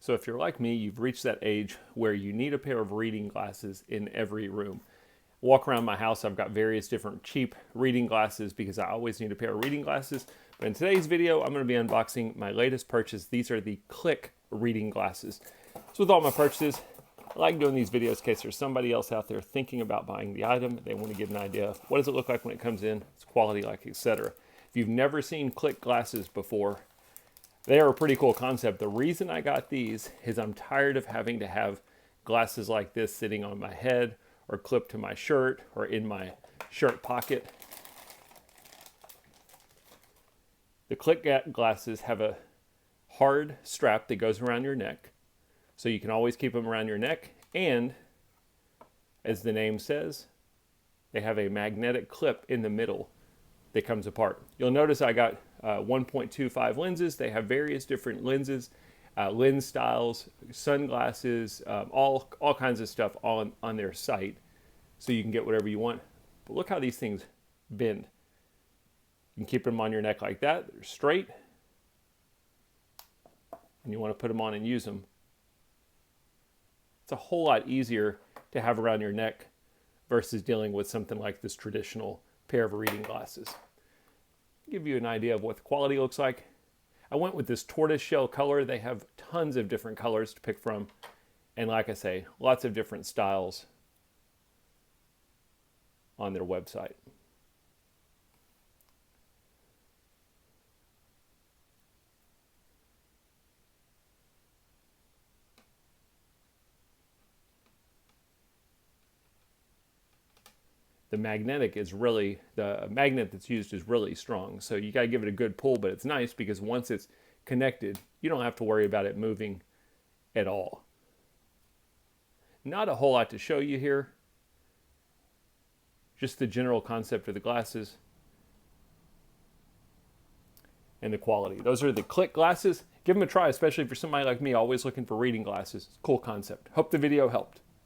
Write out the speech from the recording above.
So if you're like me, you've reached that age where you need a pair of reading glasses in every room. Walk around my house, I've got various different cheap reading glasses because I always need a pair of reading glasses. But in today's video, I'm going to be unboxing my latest purchase. These are the CliC reading glasses. So with all my purchases, I like doing these videos in case there's somebody else out there thinking about buying the item. They want to get an idea of what does it look like when it comes in, its quality like, etc. If you've never seen CliC glasses before, they are a pretty cool concept. The reason I got these is I'm tired of having to have glasses like this sitting on my head or clipped to my shirt or in my shirt pocket. The CliC glasses have a hard strap that goes around your neck, so you can always keep them around your neck, and as the name says, they have a magnetic clip in the middle that comes apart. You'll notice I got 1.25 lenses. They have various different lenses, lens styles, sunglasses, all kinds of stuff on their site, so you can get whatever you want. But look how these things bend. You can keep them on your neck like that. They're straight, and you want to put them on and use them. It's a whole lot easier to have around your neck versus dealing with something like this traditional pair of reading glasses. Give you an idea of what the quality looks like. I went with this tortoise shell color. They have tons of different colors to pick from, and like I say, lots of different styles on their website. The magnet that's used is really strong, so you got to give it a good pull, but it's nice because once it's connected, you don't have to worry about it moving at all. Not a whole lot to show you here, just the general concept of the glasses and the quality. Those are the CliC glasses. Give them a try, especially for somebody like me always looking for reading glasses. Cool concept. Hope the video helped.